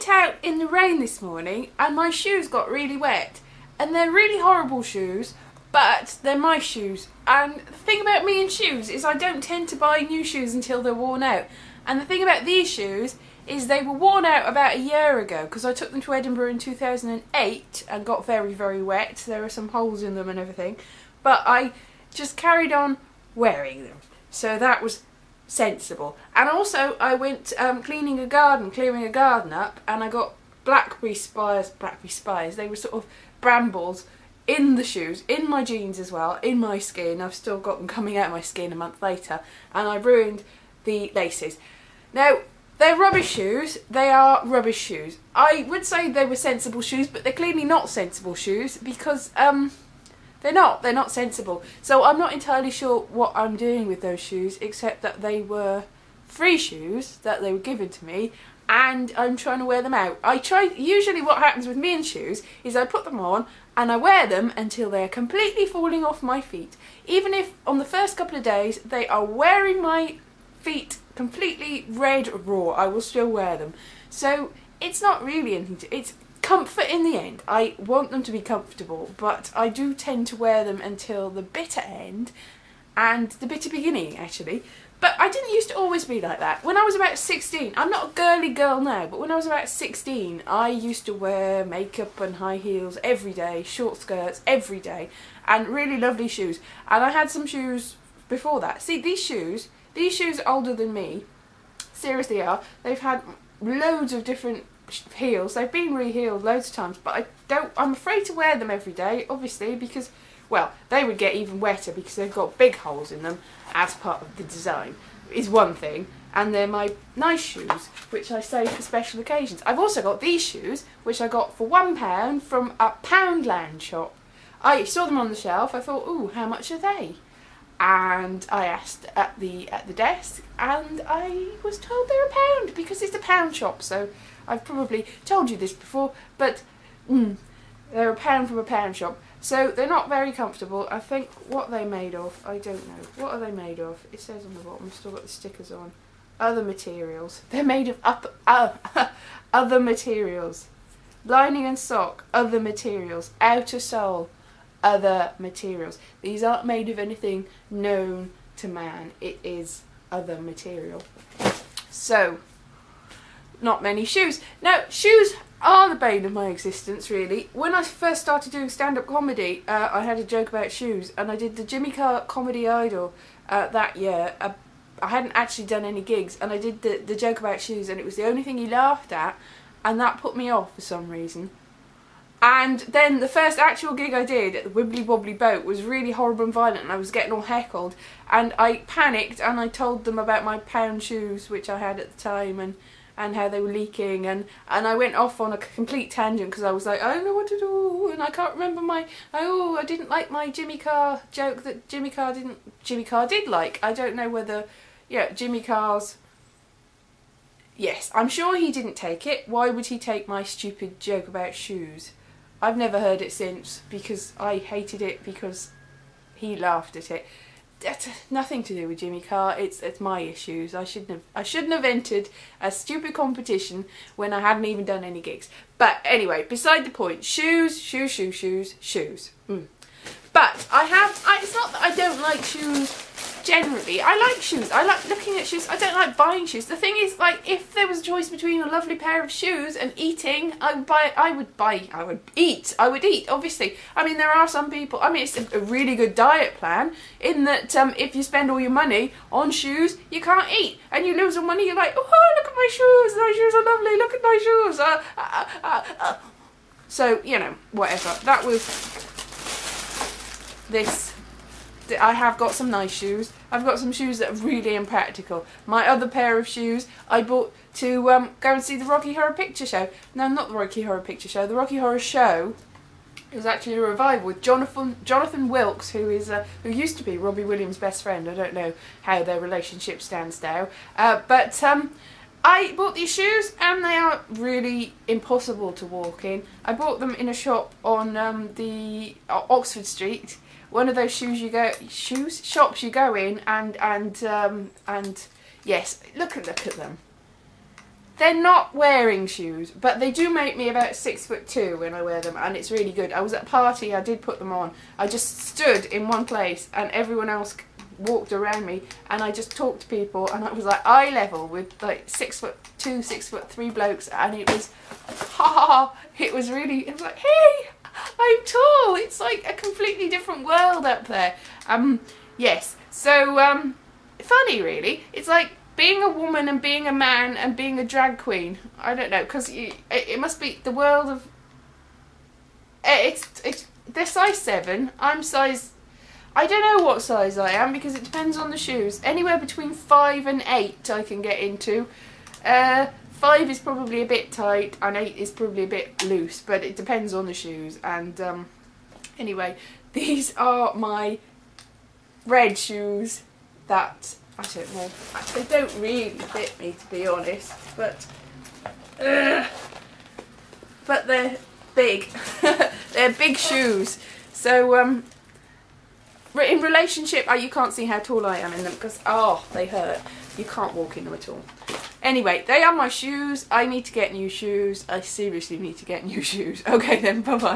went out in the rain this morning and my shoes got really wet. And they're really horrible shoes, but they're my shoes. And the thing about me and shoes is I don't tend to buy new shoes until they're worn out. And the thing about these shoes is they were worn out about a year ago because I took them to Edinburgh in 2008 and got very, very wet. There are some holes in them and everything. But I just carried on wearing them. So that was sensible. And also I went clearing a garden up, and I got blackberry spires, they were sort of brambles in the shoes, in my jeans as well, in my skin. I've still got them coming out of my skin a month later, and I ruined the laces. Now, they're rubbish shoes. They are rubbish shoes. I would say they were sensible shoes, but they're clearly not sensible shoes because they're not sensible. So I'm not entirely sure what I'm doing with those shoes, except that they were free shoes that they were given to me, and I'm trying to wear them out. Usually what happens with me and shoes is I put them on and I wear them until they're completely falling off my feet. Even if on the first couple of days they are wearing my feet completely red raw, I will still wear them. So it's not really anything it's comfort in the end. I want them to be comfortable, but I do tend to wear them until the bitter end and the bitter beginning, actually. But I didn't used to always be like that. When I was about 16, I'm not a girly girl now, but when I was about 16, I used to wear makeup and high heels every day, short skirts every day, and really lovely shoes. And I had some shoes before that. See, these shoes are older than me. Seriously are. They've had loads of different heels. They've been re-heeled loads of times, but I'm afraid to wear them every day, obviously, because, well, they would get even wetter because they've got big holes in them as part of the design, is one thing. And they're my nice shoes, which I save for special occasions. I've also got these shoes, which I got for £1 from a Poundland shop. I saw them on the shelf. I thought, ooh, how much are they? And I asked at the desk, and I was told they're £1 because it's a pound shop. So I've probably told you this before, but they're £1 from a pound shop. So they're not very comfortable. I think what they're made of, I don't know. What are they made of? It says on the bottom. I've still got the stickers on. Other materials. They're made of other materials. Lining and sock, other materials. Outer sole, other materials. These aren't made of anything known to man. It is other material. So, not many shoes. Now, shoes are the bane of my existence, really. When I first started doing stand-up comedy, I had a joke about shoes, and I did the Jimmy Carr Comedy Idol that year. I hadn't actually done any gigs, and I did the joke about shoes, and it was the only thing he laughed at, and that put me off for some reason. And then the first actual gig I did at the Wibbly Wobbly Boat was really horrible and violent, and I was getting all heckled, and I panicked and I told them about my pound shoes which I had at the time, and how they were leaking, and I went off on a complete tangent because I was like, I don't know what to do, and I can't remember I didn't like my Jimmy Carr joke that Jimmy Carr did like. I don't know whether, yeah, Jimmy Carr's, yes, I'm sure he didn't take it. Why would he take my stupid joke about shoes? I've never heard it since because I hated it because he laughed at it. That's nothing to do with Jimmy Carr. It's my issues. I shouldn't have entered a stupid competition when I hadn't even done any gigs. But anyway, beside the point. Shoes. But it's not that I don't like shoes generally. I like shoes. I like looking at shoes. I don't like buying shoes. The thing is, like, if there was a choice between a lovely pair of shoes and eating, I would eat, obviously. I mean, there are some people, I mean, it's a really good diet plan in that if you spend all your money on shoes, you can't eat, and you lose all money, you're like, oh, look at my shoes are lovely, look at my shoes. So, you know, whatever. That was this. I have got some nice shoes. I've got some shoes that are really impractical. My other pair of shoes I bought to go and see the Rocky Horror Picture Show. No, not the Rocky Horror Picture Show. The Rocky Horror Show. It was actually a revival with Jonathan Wilkes, who who used to be Robbie Williams' best friend. I don't know how their relationship stands now. But I bought these shoes, and they are really impossible to walk in. I bought them in a shop on the Oxford Street. One of those shops you go in, and yes, look at them. they're not wearing shoes, but they do make me about 6'2" when I wear them, and it's really good. I was at a party, I did put them on. I just stood in one place and everyone else walked around me, and I just talked to people, and I was like eye level with like 6'2", 6'3" blokes, and it was, it was like, hey, I'm tall. It's like a completely different world up there. Yes, so funny really. It's like being a woman and being a man and being a drag queen. I don't know, because it must be the world of. They're size 7. I'm size. I don't know what size I am because it depends on the shoes. Anywhere between 5 and 8 I can get into. 5 is probably a bit tight and 8 is probably a bit loose, but it depends on the shoes. And anyway, these are my red shoes that, I don't know, they don't really fit me, to be honest, but they're big. They're big shoes. So in relationship, you can't see how tall I am in them because, they hurt. You can't walk in them at all. Anyway, they are my shoes. I need to get new shoes. I seriously need to get new shoes. Okay then, bye bye.